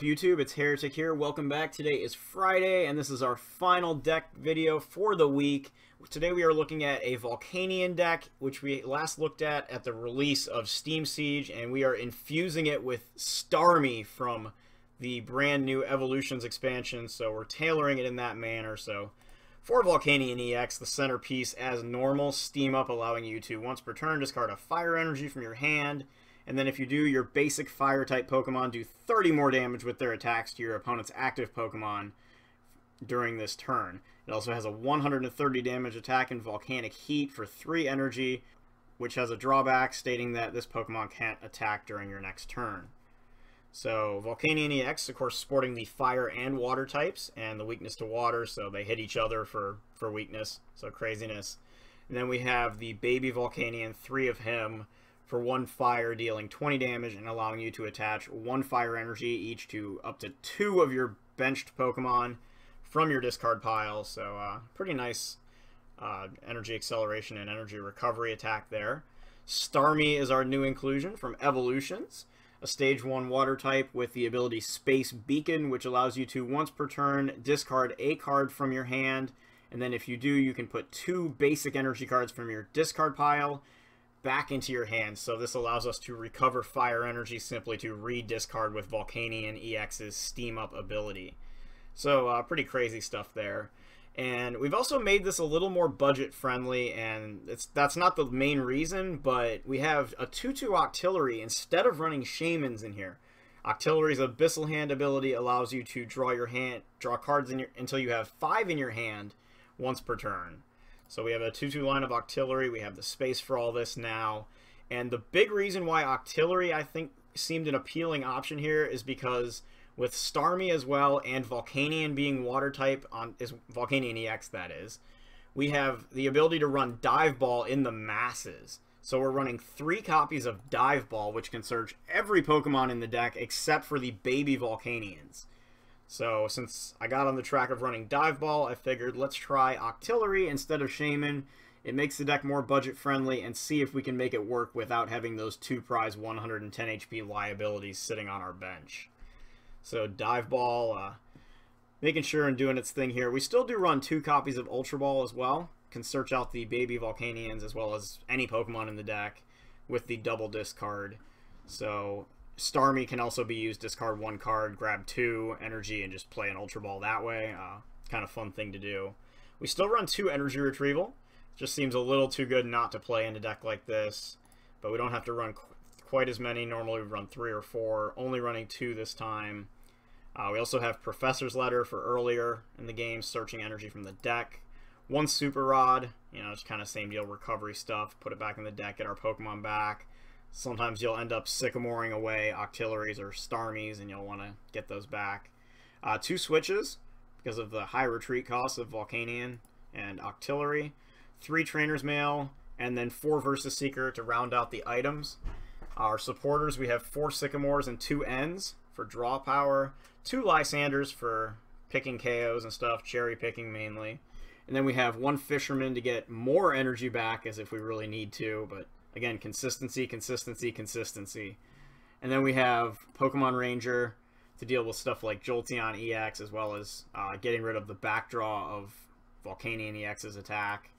YouTube? It's Heretic here. Welcome back. Today is Friday, and this is our final deck video for the week. Today we are looking at a Volcanion deck, which we last looked at the release of Steam Siege, and we are infusing it with Starmie from the brand new Evolutions expansion, so we're tailoring it in that manner. So for Volcanion-EX, the centerpiece as normal, Steam Up, allowing you to once per turn discard a fire energy from your hand. And then if you do, your basic Fire-type Pokemon do 30 more damage with their attacks to your opponent's active Pokemon during this turn. It also has a 130 damage attack in Volcanic Heat for 3 energy, which has a drawback stating that this Pokemon can't attack during your next turn. So Volcanion-EX, of course, sporting the Fire and Water types, and the weakness to Water, so they hit each other for weakness, so craziness. And then we have the Baby Volcanion, 3 of him, for 1 fire, dealing 20 damage and allowing you to attach 1 fire energy each to up to 2 of your benched Pokemon from your discard pile. So pretty nice energy acceleration and energy recovery attack there. Starmie is our new inclusion from Evolutions, a stage 1 water type with the ability Space Beacon, which allows you to once per turn discard a card from your hand, and then if you do, you can put 2 basic energy cards from your discard pile back into your hand. So this allows us to recover fire energy simply to re-discard with Volcanion-EX's Steam Up ability. So pretty crazy stuff there. And we've also made this a little more budget friendly, and that's not the main reason, but we have a 2/2 Octillery instead of running Shamans in here. Octillery's Abyssal Hand ability allows you to draw cards until you have 5 in your hand once per turn. So we have a 2/2 line of Octillery. We have the space for all this now. And the big reason why Octillery, I think, seemed an appealing option here is because with Starmie as well, and Volcanion being water type, Volcanion-EX that is, we have the ability to run Dive Ball in the masses. So we're running 3 copies of Dive Ball, which can search every Pokemon in the deck except for the baby Volcanions. So since I got on the track of running Dive Ball, I figured let's try Octillery instead of Shaman. It makes the deck more budget friendly, and see if we can make it work without having those 2 prize 110 HP liabilities sitting on our bench. So Dive Ball, making sure and doing its thing here. We still do run 2 copies of Ultra Ball as well. Can search out the baby Volcanions as well as any Pokemon in the deck with the double discard. So Starmie can also be used, discard 1 card, grab 2 energy, and just play an Ultra Ball that way. Kind of fun thing to do. We still run 2 energy retrieval. Just seems a little too good not to play in a deck like this. But we don't have to run quite as many. Normally we run 3 or 4, only running 2 this time. We also have Professor's Letter for earlier in the game, searching energy from the deck. 1 Super Rod, it's kind of same deal, recovery stuff. Put it back in the deck, get our Pokemon back. Sometimes you'll end up Sycamoring away Octilleries or Starmies, and you'll want to get those back. 2 switches, because of the high retreat costs of Volcanion and Octillery. 3 Trainer's Mail, and then 4 Versus Seeker to round out the items. Our supporters, we have 4 Sycamores and 2 Ends for draw power. 2 Lysanders for picking KOs and stuff, cherry picking mainly. And then we have 1 Fisherman to get more energy back as if we really need to, but again, consistency, consistency, consistency. And then we have Pokemon Ranger to deal with stuff like Jolteon-EX, as well as getting rid of the backdraw of Volcanion-EX's attack.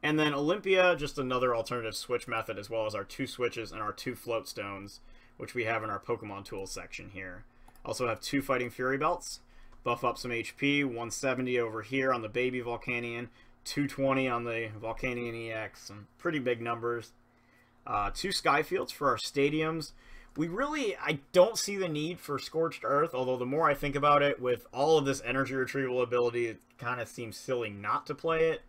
And then Olympia, just another alternative switch method, as well as our 2 switches and our 2 float stones, which we have in our Pokemon Tools section here. Also have 2 Fighting Fury Belts, buff up some HP, 170 over here on the baby Volcanion, 220 on the Volcanion-EX, some pretty big numbers. 2 Skyfields for our stadiums. I don't see the need for Scorched Earth, although the more I think about it, with all of this energy retrieval ability, it kind of seems silly not to play it.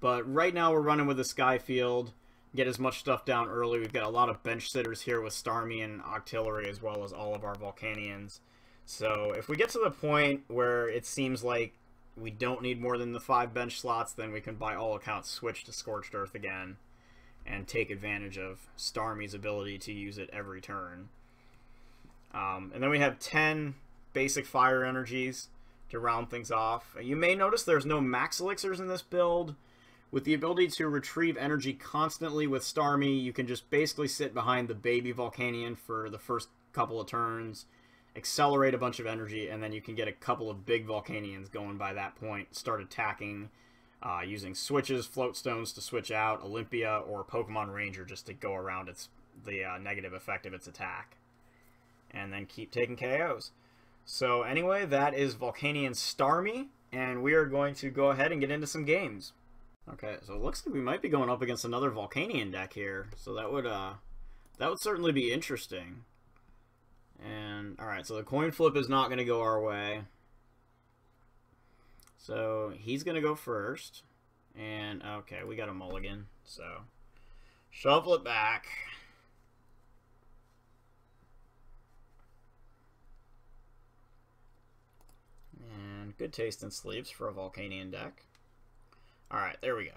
But right now we're running with a Skyfield, get as much stuff down early. We've got a lot of bench sitters here with Starmie and Octillery, as well as all of our Volcanions. So if we get to the point where it seems like we don't need more than the 5 bench slots, then we can by all accounts switch to Scorched Earth again and take advantage of Starmie's ability to use it every turn. And then we have 10 basic fire energies to round things off. You may notice there's no max elixirs in this build. With the ability to retrieve energy constantly with Starmie, you can just basically sit behind the baby Volcanion for the first couple of turns accelerate a bunch of energy, and then you can get a couple of big Volcanions going by that point. Start attacking using switches, float stones to switch out, Olympia, or Pokemon Ranger just to go around the negative effect of its attack. And then keep taking KOs. So anyway, that is Volcanion Starmie, and we are going to go ahead and get into some games. Okay, so it looks like we might be going up against another Volcanion deck here, so that would certainly be interesting. And alright, so the coin flip is not going to go our way. So he's going to go first. And okay, we got a mulligan, so shuffle it back. And good taste in sleeves for a Volcanion deck. Alright, there we go.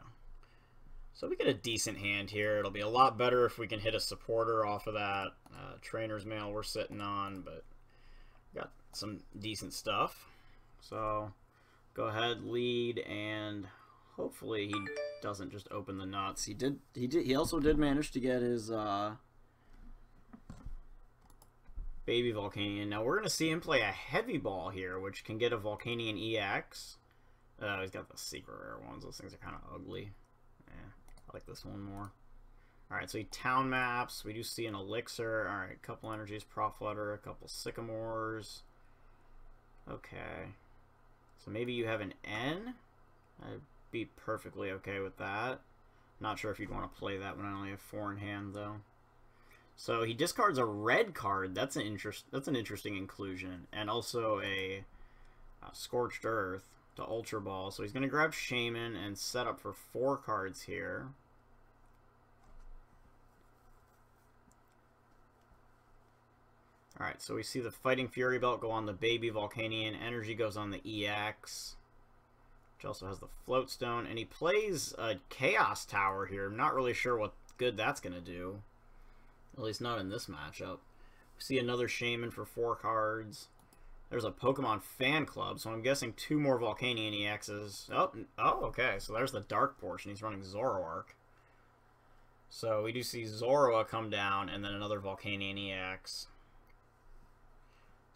So we get a decent hand here. It'll be a lot better if we can hit a supporter off of that trainer's mail we're sitting on, but got some decent stuff. So go ahead, lead, and hopefully he doesn't just open the nuts. He also did manage to get his baby Volcanion. Now we're gonna see him play a heavy ball here, which can get a Volcanion-EX. He's got the secret rare ones. Those things are kind of ugly. I like this one more. Alright, so he town maps. We do see an elixir. Alright, a couple energies, Proflutter, a couple sycamores. Okay. So maybe you have an N? I'd be perfectly okay with that. Not sure if you'd want to play that when I only have 4 in hand, though. So he discards a red card. That's an interesting inclusion. And also a Scorched Earth to Ultra Ball. So he's going to grab Shaman and set up for 4 cards here. Alright, so we see the Fighting Fury Belt go on the baby Volcanion. Energy goes on the EX, which also has the Float Stone. And he plays a Chaos Tower here. I'm not really sure what good that's going to do. At least not in this matchup. We see another Shaman for 4 cards. There's a Pokemon Fan Club, so I'm guessing 2 more Volcanion-EXs. Oh, okay, so there's the dark portion. He's running Zoroark. So we do see Zorua come down, and then another Volcanion-EX.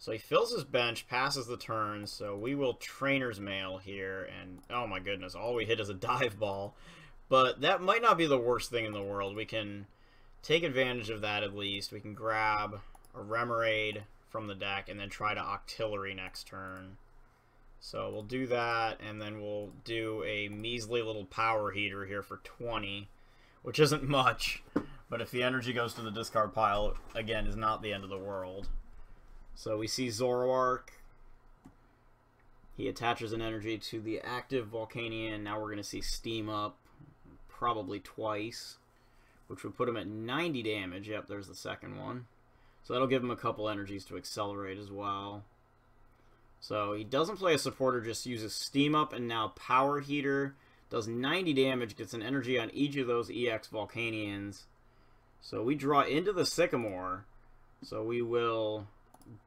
So he fills his bench, passes the turn, so we will Trainer's Mail here, and oh my goodness, all we hit is a Dive Ball. But that might not be the worst thing in the world. We can take advantage of that at least. We can grab a Remoraid from the deck and then try to Octillery next turn. So we'll do that, and then we'll do a measly little Power Heater here for 20, which isn't much, but if the energy goes to the discard pile, again, is not the end of the world. So we see Zoroark. He attaches an energy to the active Volcanion. Now we're going to see Steam Up probably twice, which would put him at 90 damage. Yep, there's the second one. So that'll give him a couple energies to accelerate as well. So he doesn't play a supporter, just uses Steam Up and now Power Heater. Does 90 damage, gets an energy on each of those EX Volcanions. So we draw into the Sycamore. So we will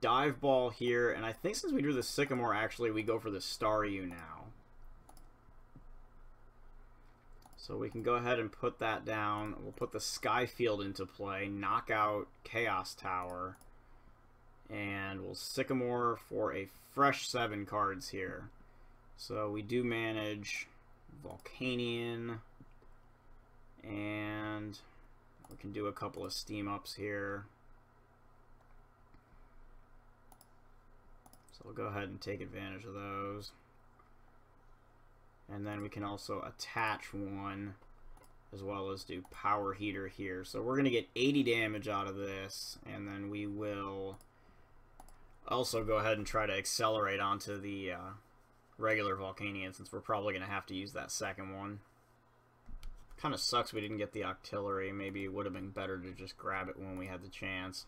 Dive Ball here, and I think since we drew the Sycamore, actually, we go for the Staryu now. So we can go ahead and put that down. We'll put the Sky Field into play, knock out Chaos Tower, and we'll Sycamore for a fresh 7 cards here. So we do manage Volcanion, and we can do a couple of Steam Ups here. So we'll go ahead and take advantage of those. And then we can also attach one, as well as do Power Heater here. So we're going to get 80 damage out of this, and then we will also go ahead and try to accelerate onto the regular Volcanion, since we're probably going to have to use that second one. Kind of sucks we didn't get the Octillery. Maybe it would have been better to just grab it when we had the chance.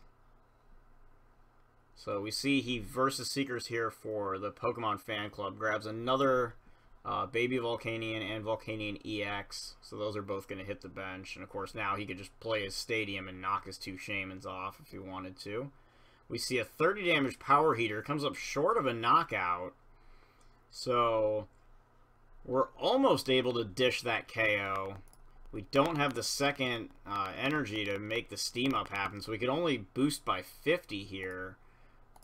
So we see he versus Seekers here for the Pokemon Fan Club. Grabs another Baby Volcanion and Volcanion-EX. So those are both going to hit the bench. And of course now he could just play his Stadium and knock his 2 Shamans off if he wanted to. We see a 30 damage Power Heater. Comes up short of a knockout. So we're almost able to dish that KO. We don't have the second energy to make the Steam Up happen. So we could only boost by 50 here.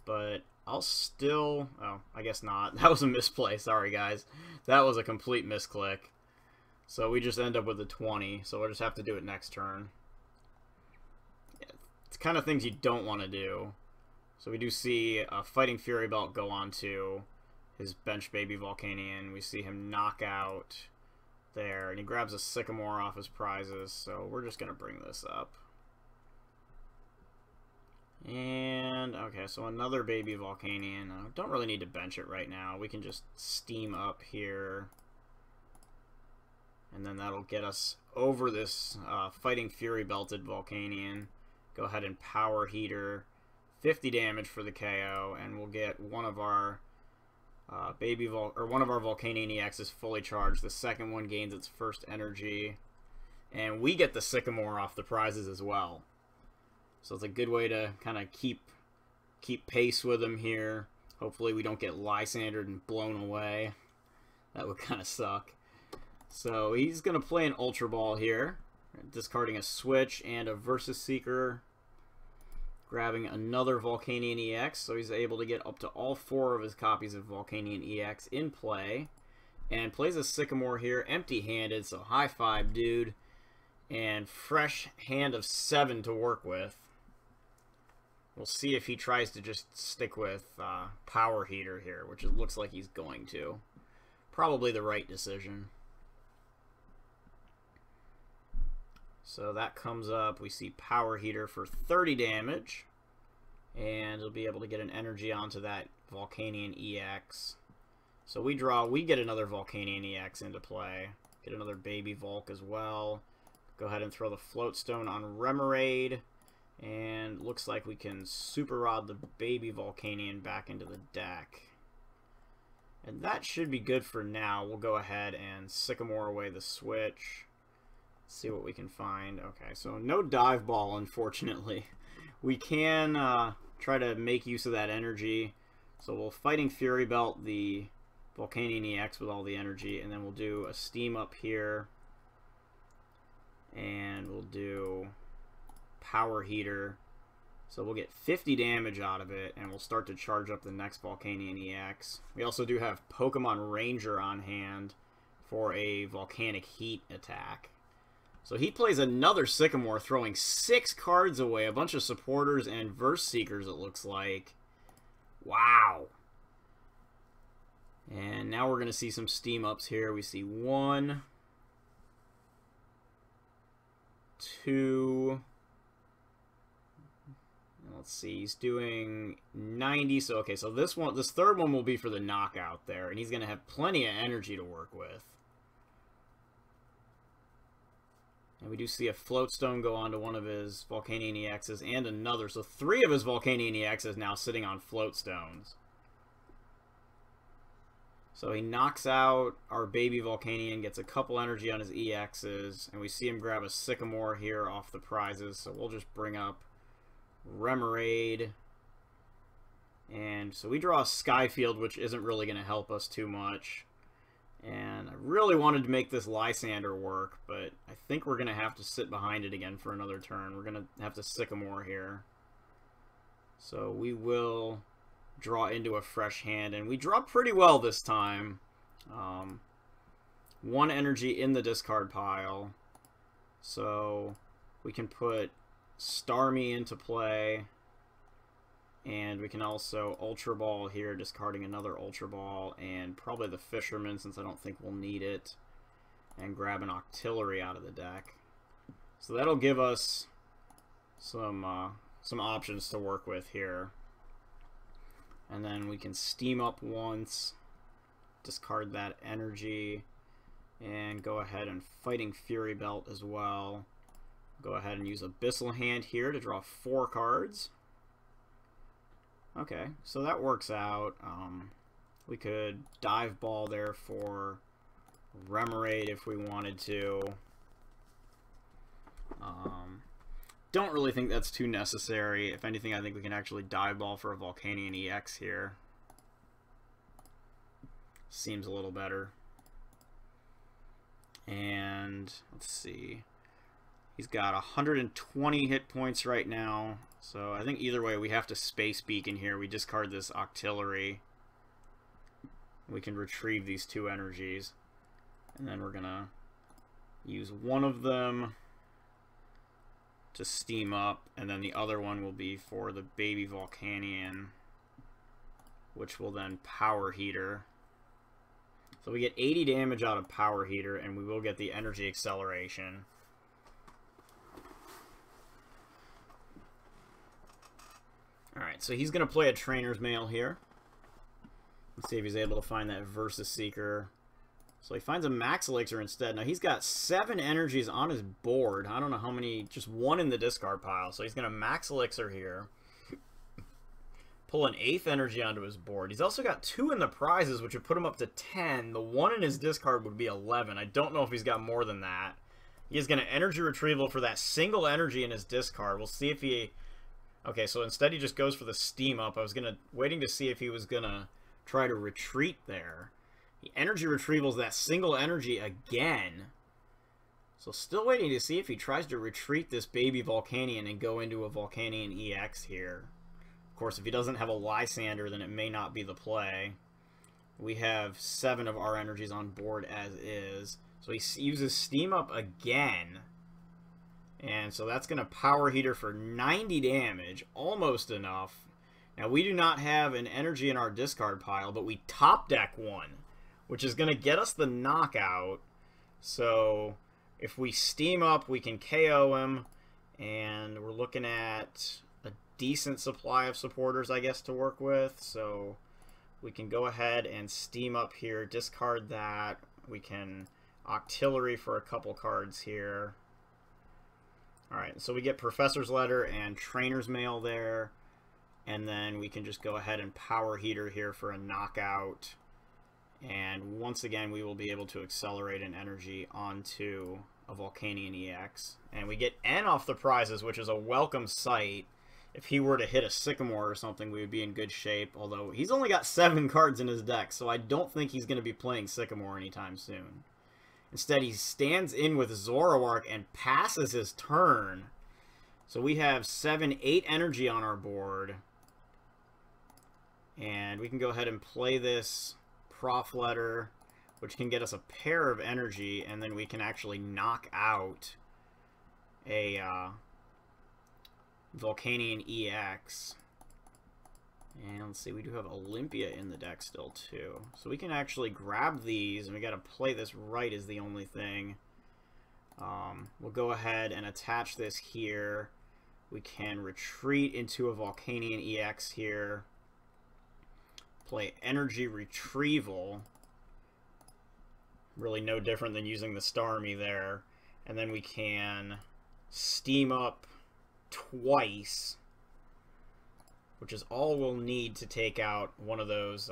but I'll still... Oh, I guess not. That was a misplay. Sorry, guys. That was a complete misclick. So we just end up with a 20, so we'll just have to do it next turn. Yeah, it's kind of things you don't want to do. So we do see a Fighting Fury Belt go on to his bench baby Volcanion. We see him knock out there, and he grabs a Sycamore off his prizes, so we're just going to bring this up. And, okay, so another baby Volcanion. Don't really need to bench it right now. We can just steam up here. And then that'll get us over this Fighting Fury belted Volcanion. Go ahead and Power Heater. 50 damage for the KO, and we'll get one of our one of our Volcanion-EXs fully charged. The second one gains its first energy. And we get the Sycamore off the prizes as well. So it's a good way to kind of keep pace with him here. Hopefully we don't get Lysandered and blown away. That would kind of suck. So he's going to play an Ultra Ball here, discarding a Switch and a Versus Seeker, grabbing another Volcanion-EX, so he's able to get up to all 4 of his copies of Volcanion-EX in play, and plays a Sycamore here, empty-handed, so high five, dude, and fresh hand of 7 to work with. We'll see if he tries to just stick with Power Heater here, which it looks like he's going to. Probably the right decision. So that comes up. We see Power Heater for 30 damage. And he'll be able to get an energy onto that Volcanion-EX. So we get another Volcanion-EX into play. Get another baby Volk as well. Go ahead and throw the Float Stone on Remoraid. And looks like we can Super Rod the baby Volcanion back into the deck. And that should be good for now. We'll go ahead and Sycamore away the Switch. See what we can find. Okay, so no Dive Ball, unfortunately. We can try to make use of that energy. So we'll Fighting Fury Belt the Volcanion-EX with all the energy, and then we'll do a Steam up here. And we'll do Power Heater. So we'll get 50 damage out of it, and we'll start to charge up the next Volcanion-EX. We also do have Pokemon Ranger on hand for a Volcanic Heat attack. So he plays another Sycamore, throwing 6 cards away, a bunch of supporters and Verse Seekers, it looks like. Wow. And now we're going to see some Steam ups here. We see 1, 2, let's see, he's doing 90, so okay, so this third one will be for the knockout there, and he's going to have plenty of energy to work with. And we do see a Float Stone go on to one of his Volcanion-EXs and another. So 3 of his Volcanion-EXs now sitting on Float Stones. So he knocks out our baby Volcanion, gets a couple energy on his EXs, and we see him grab a Sycamore here off the prizes. So we'll just bring up Remoraid. And so we draw a Skyfield, which isn't really going to help us too much. And I really wanted to make this Lysander work, but I think we're going to have to sit behind it again for another turn. We're going to have to Sycamore here. So we will draw into a fresh hand, and we draw pretty well this time. 1 energy in the discard pile. So we can put Starmie into play. And we can also Ultra Ball here, discarding another Ultra Ball, and probably the Fisherman, since I don't think we'll need it, and grab an Octillery out of the deck. So that'll give us some options to work with here. And then we can Steam up once, discard that energy, and go ahead and Fighting Fury Belt as well. Go ahead and use Abyssal Hand here to draw 4 cards. Okay, so that works out. We could Dive Ball there for Remoraid if we wanted to. Don't really think that's too necessary. If anything, I think we can actually Dive Ball for a Volcanion-EX here. Seems a little better. And let's see. He's got 120 hit points right now. So I think either way we have to Space Beacon here. We discard this Octillery. We can retrieve these 2 energies. And then we're going to use one of them to steam up, and then the other one will be for the baby Volcanion, which will then Power Heater. So we get 80 damage out of Power Heater, and we will get the energy acceleration. Alright, so he's going to play a Trainer's Mail here. Let's see if he's able to find that Versus Seeker. So he finds a Max Elixir instead. Now he's got 7 energies on his board. I don't know how many, just 1 in the discard pile. So he's going to Max Elixir here. Pull an 8th energy onto his board. He's also got 2 in the prizes, which would put him up to 10. The 1 in his discard would be 11. I don't know if he's got more than that. He is going to energy retrieval for that single energy in his discard. We'll see if he... Okay, so instead he just goes for the steam up. I was waiting to see if he was going to try to retreat there. He energy retrievals that single energy again. So still waiting to see if he tries to retreat this baby Volcanion and go into a Volcanion-EX here. Of course, if he doesn't have a Lysander, then it may not be the play. We have 7 of our energies on board as is. So he uses Steam Up again. And so that's going to Power Heater for 90 damage. Almost enough. Now, we do not have an energy in our discard pile, but we top deck 1. Which is going to get us the knockout. So if we steam up, we can KO him. And we're looking at a decent supply of supporters, I guess, to work with. So we can go ahead and steam up here, discard that. We can Octillery for a couple cards here. Alright, so we get Professor's Letter and Trainer's Mail there. And then we can just go ahead and Power Heater here for a knockout. And once again, we will be able to accelerate an energy onto a Volcanion-EX. And we get N off the prizes, which is a welcome sight. If he were to hit a Sycamore or something, we would be in good shape. Although, he's only got 7 cards in his deck, so I don't think he's going to be playing Sycamore anytime soon. Instead, he stands in with Zoroark and passes his turn. So we have 7, 8 energy on our board. And we can go ahead and play this Prof Letter, which can get us a pair of energy, and then we can actually knock out a Volcanion-EX. And let's see, we do have Olympia in the deck still too. So we can actually grab these, and we got to play this right is the only thing. We'll go ahead and attach this here. We can retreat into a Volcanion-EX here. Play Energy Retrieval. Really no different than using the Starmie there. And then we can Steam Up twice, which is all we'll need to take out one of those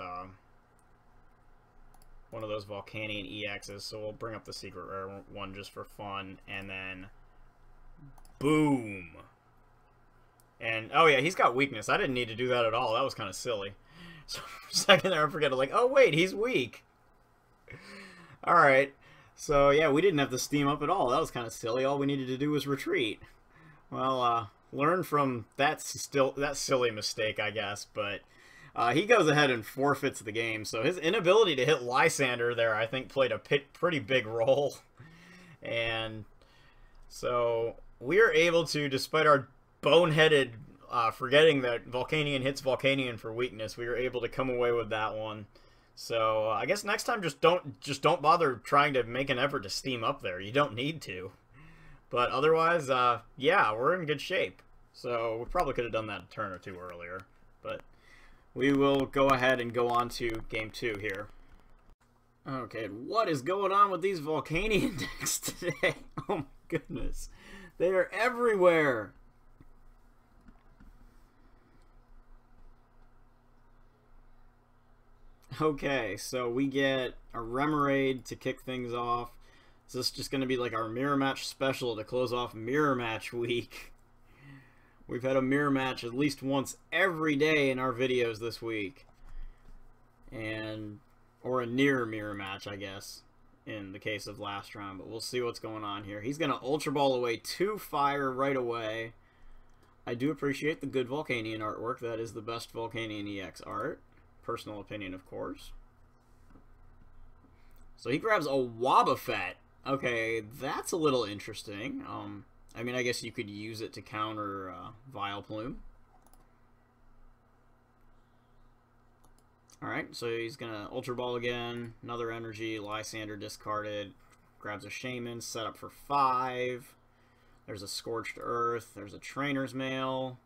Volcanion-EXs. So we'll bring up the Secret Rare one just for fun, and then boom. And oh yeah, he's got weakness. I didn't need to do that at all. That was kind of silly. So for a second there, I forget. Like, oh wait, he's weak. All right. So yeah, we didn't have to steam up at all. That was kind of silly. All we needed to do was retreat. Well, learn from that silly mistake, I guess. But he goes ahead and forfeits the game. So his inability to hit Lysander there, I think, played a pretty big role. And so we are able to, despite our boneheaded forgetting that Volcanion hits Volcanion for weakness, we were able to come away with that one. So I guess next time just don't bother trying to make an effort to steam up there. You don't need to. But otherwise, yeah, we're in good shape. So we probably could have done that a turn or two earlier. But we will go ahead and go on to game 2 here. Okay, what is going on with these Volcanion decks today? Oh my goodness. They are everywhere. Okay, so we get a Remoraid to kick things off. Is this just going to be like our Mirror Match special to close off Mirror Match week? We've had a Mirror Match at least once every day in our videos this week. Or a near Mirror Match, I guess, in the case of last round. But we'll see what's going on here. He's going to Ultra Ball away 2 fire right away. I do appreciate the good Volcanion artwork. That is the best Volcanion-EX art. Personal opinion, of course. So he grabs a Wobbuffet. Okay, that's a little interesting. I mean, I guess you could use it to counter Vileplume. Alright, so he's going to Ultra Ball again. Another energy. Lysander discarded. Grabs a Shaman. Set up for 5. There's a Scorched Earth. There's a Trainer's Mail.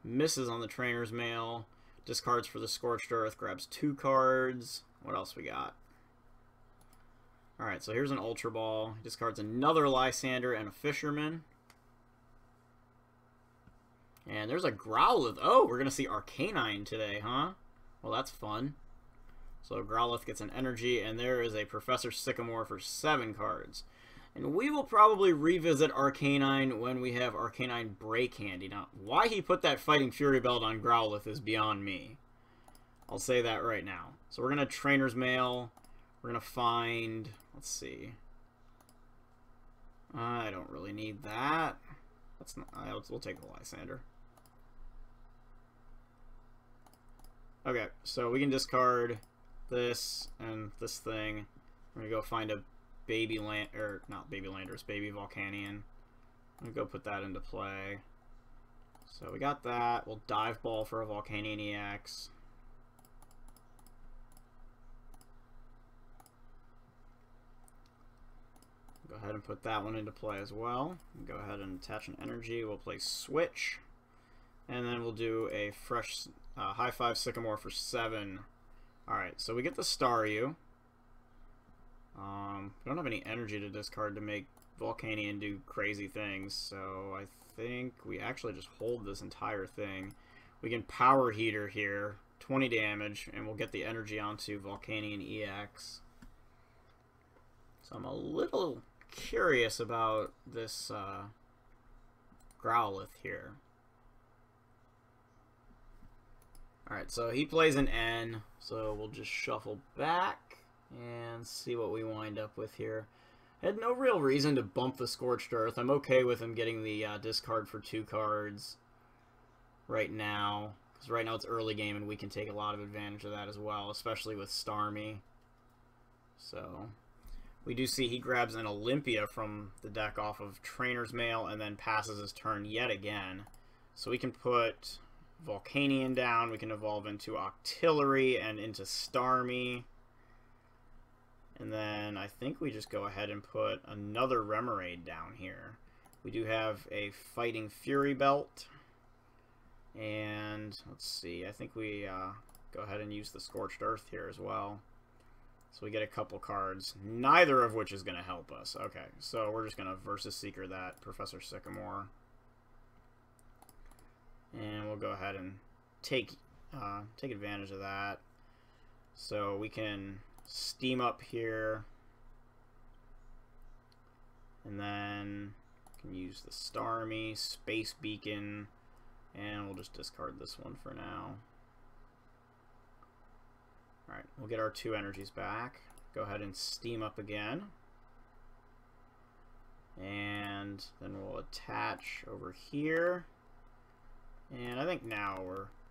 Misses on the Trainer's Mail. Discards for the Scorched Earth. Grabs 2 cards. What else we got? Alright, so here's an Ultra Ball. Discards another Lysander and a Fisherman. And there's a Growlithe. Oh, we're going to see Arcanine today, huh? Well, that's fun. So Growlithe gets an energy, and there is a Professor Sycamore for 7 cards. And we will probably revisit Arcanine when we have Arcanine Break handy. Now, why he put that Fighting Fury Belt on Growlithe is beyond me. I'll say that right now. So we're going to Trainer's Mail. We're going to find... Let's see. I don't really need that. That's not... we'll take the Lysander. Okay, so we can discard this and this thing. We're going to go find a Baby Land... or not Baby Landorus, Baby Volcanion. I'm going to go put that into play. So we got that. We'll Dive Ball for a Volcanion-EX. Go ahead and put that one into play as well. Go ahead and attach an energy. We'll play Switch. And then we'll do a fresh High 5 Sycamore for 7. Alright, so we get the Staryu. We don't have any energy to discard to make Volcanion do crazy things, so I think we actually just hold this entire thing. We can Power Heater here, 20 damage, and we'll get the energy onto Volcanion-EX. So I'm a little curious about this Growlithe here. Alright, so he plays an N, so we'll just shuffle back and see what we wind up with here. I had no real reason to bump the Scorched Earth. I'm okay with him getting the discard for 2 cards right now, because right now it's early game and we can take a lot of advantage of that as well, especially with Starmie. So we do see he grabs an Olympia from the deck off of Trainer's Mail and then passes his turn yet again. So we can put Volcanion down, we can evolve into Octillery and into Starmie. And then I think we just go ahead and put another Remoraid down here. We do have a Fighting Fury Belt. And let's see, I think we go ahead and use the Scorched Earth here as well. So we get a couple cards, neither of which is going to help us. Okay, so we're just going to Versus Seeker that Professor Sycamore. And we'll go ahead and take advantage of that. So we can Steam Up here. And then we can use the Starmie, Space Beacon, and we'll just discard this one for now. Alright, we'll get our 2 energies back. Go ahead and Steam Up again. And then we'll attach over here. And I think now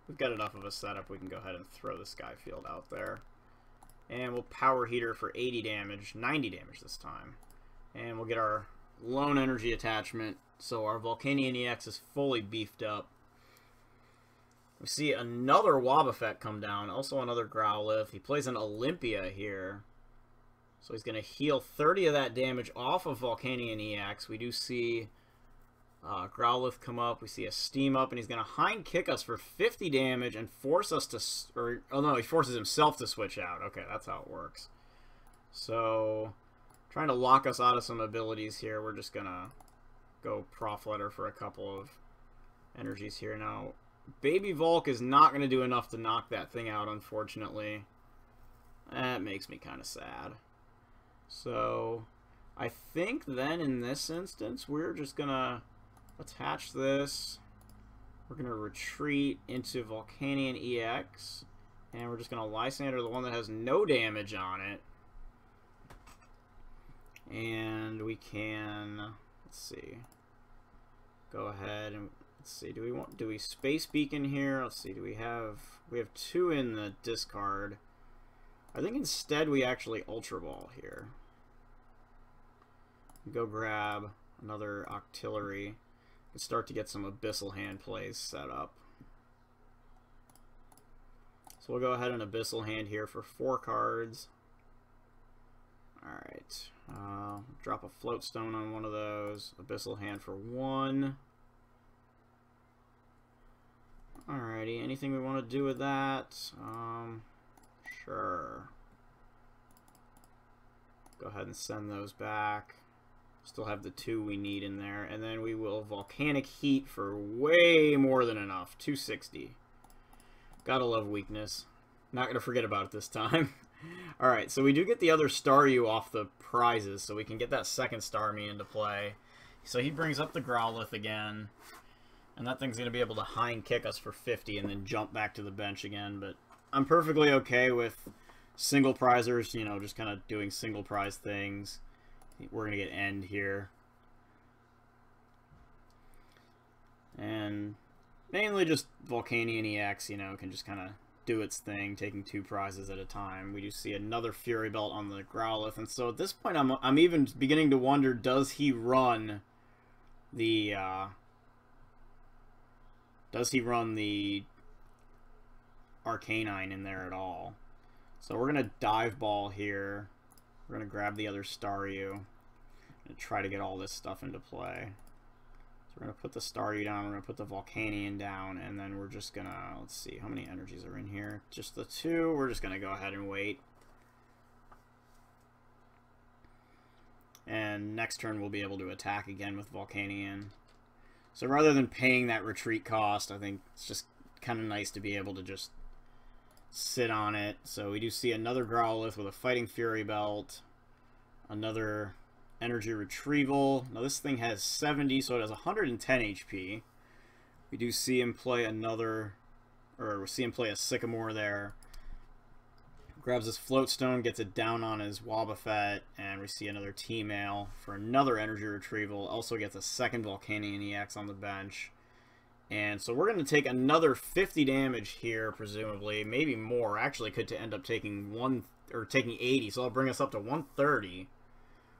we've got enough of a setup, we can go ahead and throw the Skyfield out there. And we'll Power Heater for 80 damage, 90 damage this time. And we'll get our Lone Energy attachment, so our Volcanion-EX is fully beefed up. We see another Wobbuffet come down, also another Growlithe. He plays an Olympia here. So he's going to heal 30 of that damage off of Volcanion-EX. We do see Growlithe come up. We see a Steam Up, and he's going to Hind Kick us for 50 damage and force us to... oh no, he forces himself to switch out. Okay, that's how it works. So, trying to lock us out of some abilities here. We're just going to go Prof Letter for a couple of energies here. Now, Baby Volk is not going to do enough to knock that thing out, unfortunately. That makes me kind of sad. So, I think then in this instance, we're just going to attach this. We're going to retreat into Volcanion-EX. And we're just going to Lysander the one that has no damage on it. And we can, let's see, go ahead and Let's see, do we Space Beacon here? Let's see, we have 2 in the discard. I think instead we actually Ultra Ball here. Go grab another Octillery and start to get some Abyssal Hand plays set up. So we'll go ahead and Abyssal Hand here for 4 cards. Alright, drop a Floatstone on one of those. Abyssal Hand for 1. Alrighty, anything we want to do with that? Sure. Go ahead and send those back. Still have the 2 we need in there. And then we will Volcanic Heat for way more than enough. 260. Gotta love weakness. Not going to forget about it this time. Alright, so we do get the other Staryu off the prizes, so we can get that second Starmie into play. So he brings up the Growlithe again. And that thing's going to be able to hind kick us for 50 and then jump back to the bench again. But I'm perfectly okay with single prizers, you know, just kind of doing single prize things. We're going to get End here. And mainly just Volcanion-EX, you know, can just kind of do its thing, taking 2 prizes at a time. We do see another Fury Belt on the Growlithe. And so at this point, I'm even beginning to wonder, does he run the... Does he run the Arcanine in there at all? So we're going to Dive Ball here. We're going to grab the other Staryu and try to get all this stuff into play. So we're going to put the Staryu down, we're going to put the Volcanion down, and then we're just going to, let's see, how many energies are in here? Just the 2. We're just going to go ahead and wait. And next turn we'll be able to attack again with Volcanion. So rather than paying that retreat cost, I think it's just kind of nice to be able to just sit on it. So we do see another Growlithe with a Fighting Fury Belt, another Energy Retrieval. Now this thing has 70, so it has 110 HP. We do see him play another, or we see him play a Sycamore there. Grabs his Floatstone, gets it down on his Wobbuffet, and we see another T-Mail for another Energy Retrieval. Also gets a second Volcanion-EX on the bench. And so we're going to take another 50 damage here, presumably. Maybe more. Actually, could end up taking 80, so that'll bring us up to 130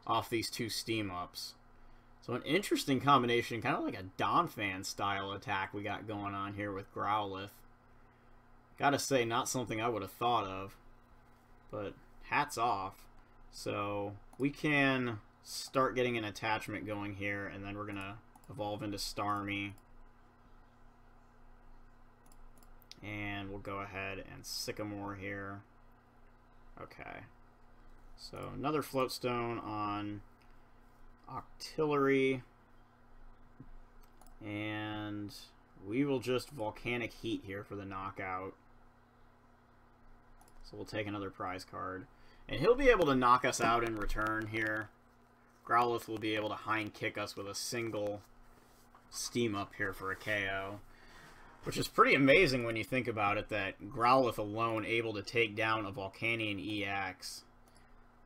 off these 2 Steam-Ups. So an interesting combination, kind of like a Donphan style attack we got going on here with Growlithe. Gotta say, not something I would have thought of. But hats off. So we can start getting an attachment going here, and then we're going to evolve into Starmie. And we'll go ahead and Sycamore here. Okay. So another Floatstone on Octillery. And we will just Volcanic Heat here for the knockout. So we'll take another prize card. And he'll be able to knock us out in return here. Growlithe will be able to hind kick us with a single Steam Up here for a KO. Which is pretty amazing when you think about it, that Growlithe alone able to take down a Volcanion-EX.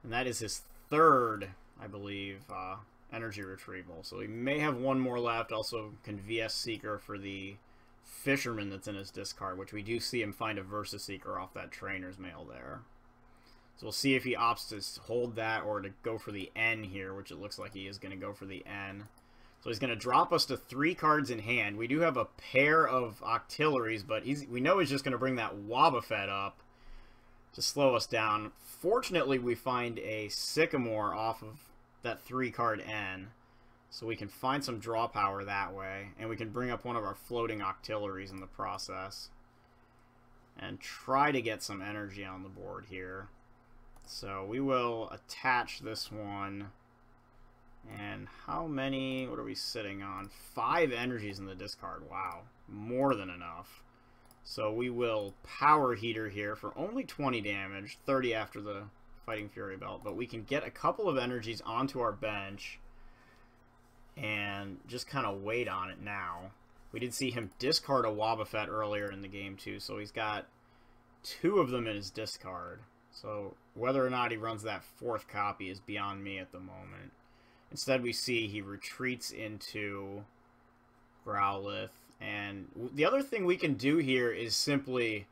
And that is his 3rd, I believe, Energy Retrieval. So he may have 1 more left. Also can VS Seeker for the Fisherman that's in his discard, which we do see him find a Versus Seeker off that Trainer's Mail there. So we'll see if he opts to hold that or to go for the N here, which it looks like he is going to go for the N. So he's going to drop us to 3 cards in hand. We do have a pair of Octilleries, but we know he's just going to bring that Wobbuffet up to slow us down. Fortunately, we find a Sycamore off of that 3-card N. So we can find some draw power that way, and we can bring up one of our floating Octilleries in the process. And try to get some energy on the board here. So we will attach this one. And how many, what are we sitting on? 5 energies in the discard. Wow, more than enough. So we will Power Heater here for only 20 damage, 30 after the Fighting Fury Belt. But we can get a couple of energies onto our bench and just kind of wait on it now. We did see him discard a Wobbuffet earlier in the game too, so he's got 2 of them in his discard. So whether or not he runs that 4th copy is beyond me at the moment. Instead we see he retreats into Growlithe, And the other thing we can do here is simply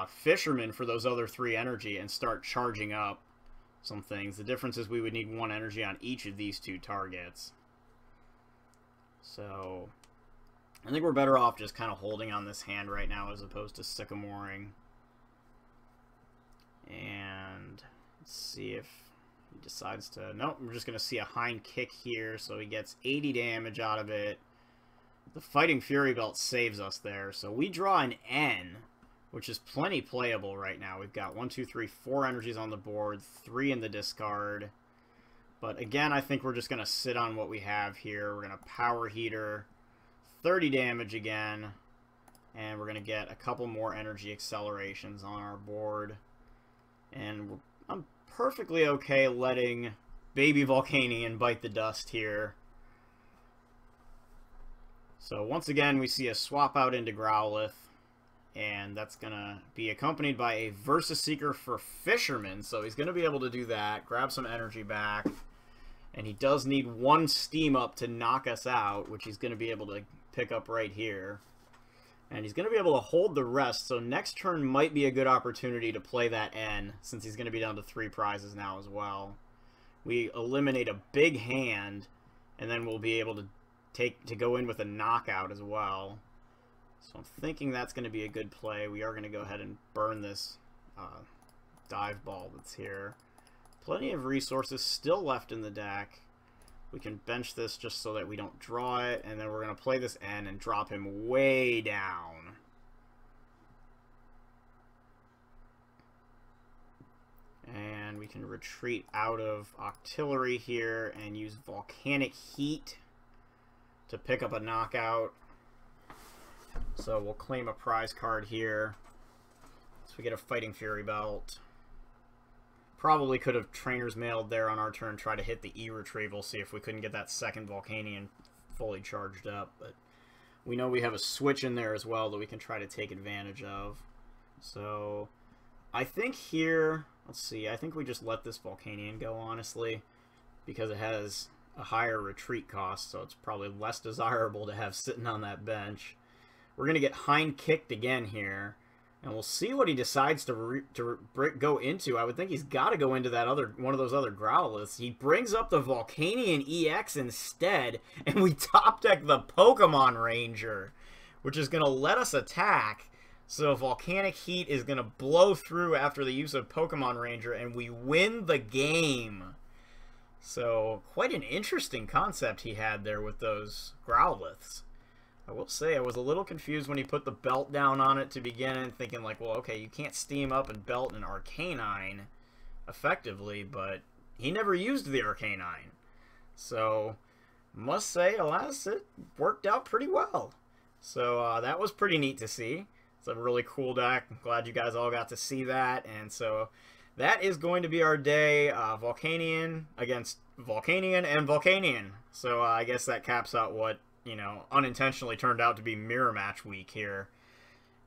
Fisherman for those other 3 energy and start charging up some things. The difference is we would need 1 energy on each of these 2 targets. So I think we're better off just kind of holding on this hand right now as opposed to sycamoring. And let's see if he decides to... Nope, we're just going to see a hind kick here, so he gets 80 damage out of it. The Fighting Fury Belt saves us there, so we draw an N, which is plenty playable right now. We've got 1, 2, 3, 4 energies on the board, 3 in the discard. But again, I think we're just going to sit on what we have here. We're going to Power Heater, 30 damage again, and we're going to get a couple more energy accelerations on our board. And I'm perfectly okay letting Baby Volcanion bite the dust here. So once again, we see a swap out into Growlithe, and that's going to be accompanied by a Versus Seeker for Fisherman. So he's going to be able to do that, grab some energy back, and he does need 1 steam up to knock us out, which he's going to be able to pick up right here. And he's going to be able to hold the rest, so next turn might be a good opportunity to play that N, since he's going to be down to 3 prizes now as well. We eliminate a big hand, and then we'll be able to go in with a knockout as well. So I'm thinking that's going to be a good play. We are going to go ahead and burn this dive ball that's here. Plenty of resources still left in the deck. We can bench this just so that we don't draw it, and then we're going to play this N and drop him way down. And we can retreat out of Octillery here and use Volcanic Heat to pick up a knockout. So we'll claim a prize card here. So we get a Fighting Fury Belt. Probably could have Trainer's Mailed there on our turn, try to hit the E-Retrieval, see if we couldn't get that second Volcanion fully charged up. But we know we have a switch in there as well that we can try to take advantage of. So I think here, let's see, I think we just let this Volcanion go, honestly, because it has a higher retreat cost, so it's probably less desirable to have sitting on that bench. We're going to get hind kicked again here. And we'll see what he decides to go into. I would think he's got to go into that one of those other Growliths. He brings up the Volcanion-EX instead, and we top deck the Pokemon Ranger, which is going to let us attack. So Volcanic Heat is going to blow through after the use of Pokemon Ranger, and we win the game. So quite an interesting concept he had there with those Growliths. I will say I was a little confused when he put the belt down on it to begin and thinking like, well, okay, you can't steam up and belt an Arcanine effectively, but he never used the Arcanine. So, must say, alas, it worked out pretty well. So, that was pretty neat to see. It's a really cool deck. I'm glad you guys all got to see that. And so, that is going to be our day. Volcanion against Volcanion and Volcanion. So, I guess that caps out what, you know, unintentionally turned out to be Mirror Match week here.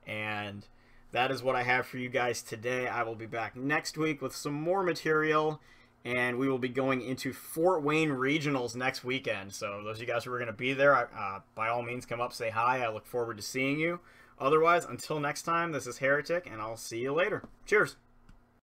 And that is what I have for you guys today. I will be back next week with some more material, and we will be going into Fort Wayne Regionals next weekend. So those of you guys who are going to be there, by all means, come up, say hi. I look forward to seeing you. Otherwise, until next time, this is Heretic, and I'll see you later. Cheers!